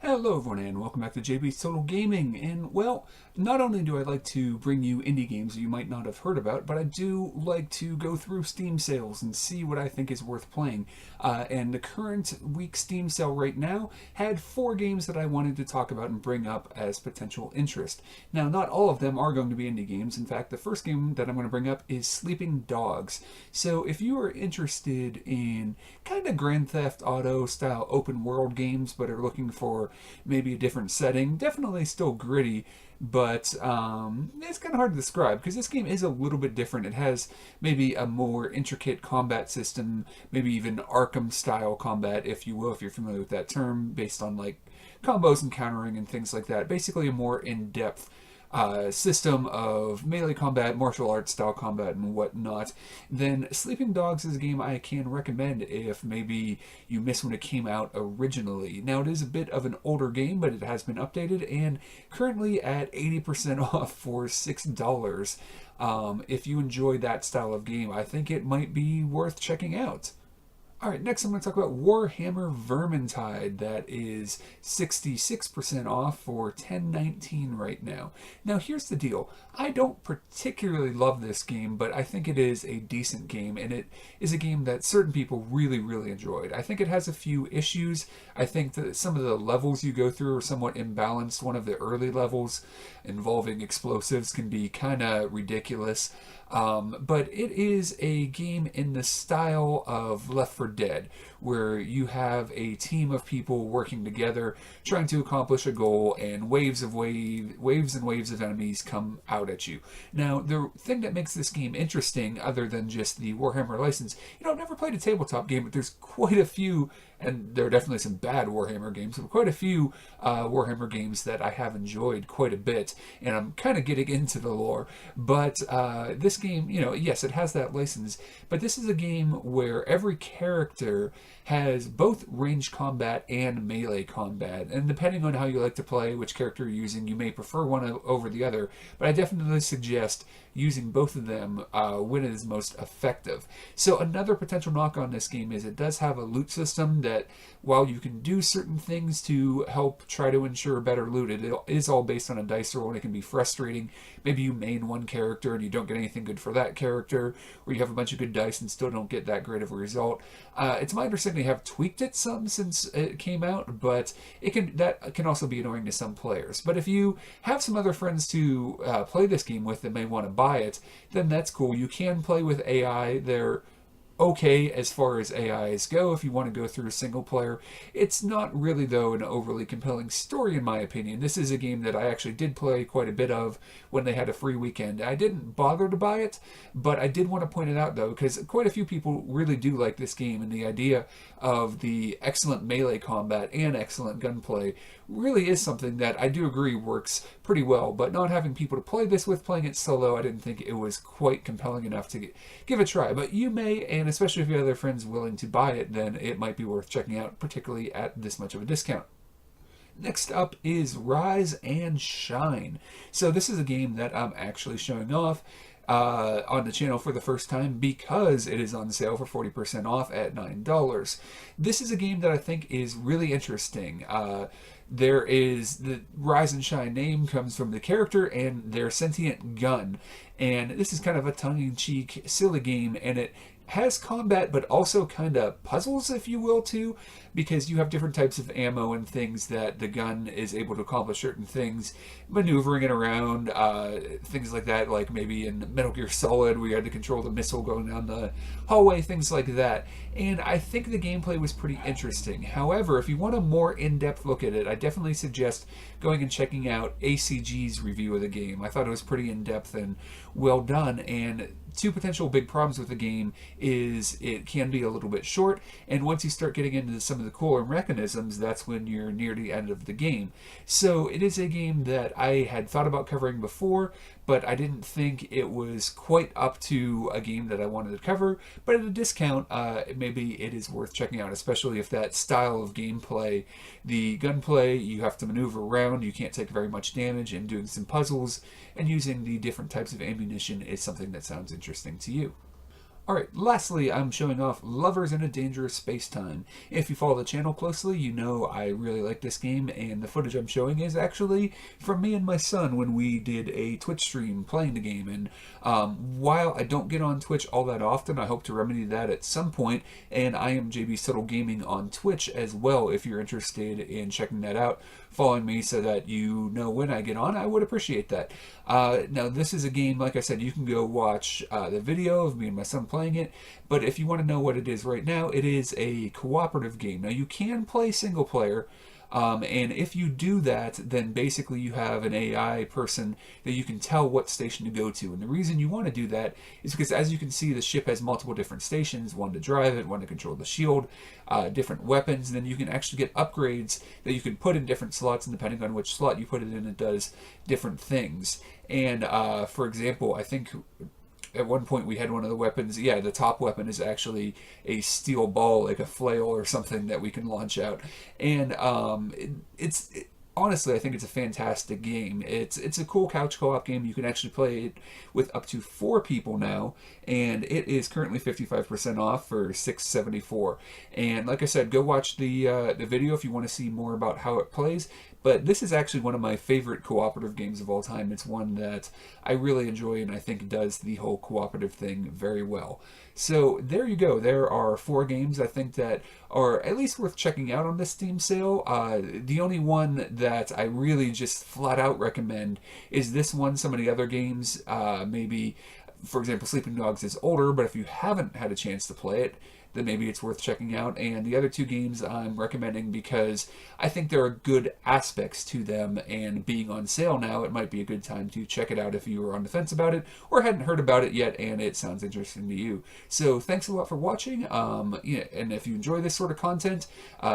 Hello everyone and welcome back to JB's Total Gaming. And well, not only do I like to bring you indie games that you might not have heard about, but I do like to go through Steam sales and see what I think is worth playing. And the current week Steam sale right now had 4 games that I wanted to talk about and bring up as potential interest. Now, not all of them are going to be indie games. In fact, the first game that I'm going to bring up is Sleeping Dogs. So if you are interested in kind of Grand Theft Auto style open world games, but are looking for maybe a different setting, definitely still gritty, but it's kind of hard to describe because this game is a little bit different. It has maybe a more intricate combat system, maybe even Arkham style combat, if you will, if you're familiar with that term, based on like combos and countering and things like that. Basically a more in-depth system of melee combat, martial arts style combat, and whatnot. Then Sleeping Dogs is a game I can recommend if maybe you missed when it came out originally. Now, it is a bit of an older game, but it has been updated and currently at 80% off for $6. If you enjoy that style of game, I think it might be worth checking out. Alright, next I'm going to talk about Warhammer Vermintide. That is 66% off for $10.19 right now. Now, here's the deal. I don't particularly love this game, but I think it is a decent game, and it is a game that certain people really, really enjoyed. I think it has a few issues. I think that some of the levels you go through are somewhat imbalanced. One of the early levels involving explosives can be kind of ridiculous. But it is a game in the style of Left 4 Dead, where you have a team of people working together, trying to accomplish a goal, and waves and waves of enemies come out at you. Now, the thing that makes this game interesting, other than just the Warhammer license, I've never played a tabletop game, but there's quite a few, and there are definitely some bad Warhammer games, but quite a few Warhammer games that I have enjoyed quite a bit, and I'm kind of getting into the lore. But this game, yes, it has that license, but this is a game where every character has both ranged combat and melee combat, and depending on how you like to play, which character you're using, you may prefer one over the other, but I definitely suggest using both of them when it is most effective. So another potential knock on this game is it does have a loot system that, while you can do certain things to help try to ensure better loot, it is all based on a dice roll, and it can be frustrating. Maybe you main one character and you don't get anything good for that character, or you have a bunch of good dice and still don't get that great of a result. It's my understanding they have tweaked it some since it came out, but that can also be annoying to some players. But if you have some other friends to play this game with that may want to buy it, then that's cool. You can play with AI. They're okay as far as AIs go if you want to go through a single player. It's not really, though, an overly compelling story in my opinion. This is a game that I actually did play quite a bit of when they had a free weekend. I didn't bother to buy it, but I did want to point it out, though, because quite a few people really do like this game, and the idea of the excellent melee combat and excellent gunplay really is something that I do agree works pretty well, but not having people to play this with, playing it solo, I didn't think it was quite compelling enough to give it a try. But you may, and especially if you have other friends willing to buy it, then it might be worth checking out, particularly at this much of a discount. Next up is Rise and Shine. So this is a game that I'm actually showing off on the channel for the first time because it is on sale for 40% off at $9. This is a game that I think is really interesting. There is the Rise and Shine name comes from the character and their sentient gun, and this is kind of a tongue-in-cheek, silly game, and it has combat, but also kind of puzzles, if you will, too, because you have different types of ammo and things that the gun is able to accomplish certain things, maneuvering it around, things like that, like maybe in Metal Gear Solid, where you had to control the missile going down the hallway, things like that. And I think the gameplay was pretty interesting. However, if you want a more in-depth look at it, I definitely suggest going and checking out ACG's review of the game. I thought it was pretty in-depth and well done, and two potential big problems with the game is it can be a little bit short, and once you start getting into some of the cooler mechanisms, that's when you're near the end of the game. So it is a game that I had thought about covering before, but I didn't think it was quite up to a game that I wanted to cover. But at a discount, maybe it is worth checking out, especially if that style of gameplay, the gunplay, you have to maneuver around, you can't take very much damage, and doing some puzzles and using the different types of ammunition is something that sounds interesting to you. Alright, lastly, I'm showing off Lovers in a Dangerous Space-Time. If you follow the channel closely, you know I really like this game, and the footage I'm showing is actually from me and my son when we did a Twitch stream playing the game. And while I don't get on Twitch all that often, I hope to remedy that at some point, and I am JB Subtle Gaming on Twitch as well. If you're interested in checking that out, following me so that you know when I get on, I would appreciate that. Now, this is a game, like I said, you can go watch the video of me and my son playing it, but if you want to know what it is right now, it is a cooperative game. Now, you can play single player, and if you do that, then basically you have an AI person that you can tell what station to go to. And the reason you want to do that is because, as you can see, the ship has multiple different stations, one to drive it, one to control the shield, different weapons, and then you can actually get upgrades that you can put in different slots, and depending on which slot you put it in, it does different things. And for example, I think at one point we had one of the weapons, yeah, the top weapon is actually a steel ball, like a flail or something that we can launch out. And honestly, I think it's a fantastic game. It's a cool couch co-op game. You can actually play it with up to 4 people now, and it is currently 55% off for $6.74. And like I said, go watch the video if you want to see more about how it plays. But this is actually one of my favorite cooperative games of all time. It's one that I really enjoy, and I think does the whole cooperative thing very well. So there you go. There are 4 games I think that are at least worth checking out on this Steam sale. The only one that I really just flat out recommend is this one. Some of the other games, maybe, for example, Sleeping Dogs is older, but if you haven't had a chance to play it, then maybe it's worth checking out. And the other 2 games I'm recommending because I think there are good aspects to them, and being on sale now, it might be a good time to check it out if you were on the fence about it or hadn't heard about it yet and it sounds interesting to you. So thanks a lot for watching. Yeah, and if you enjoy this sort of content,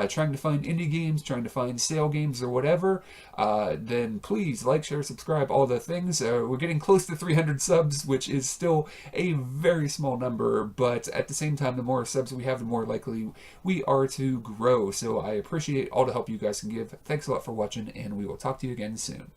trying to find indie games, trying to find sale games or whatever, then please like, share, subscribe, all the things. We're getting close to 300 subs, which is still a very small number, but at the same time, the more subs we have, the more likely we are to grow. So I appreciate all the help you guys can give. Thanks a lot for watching, and we will talk to you again soon.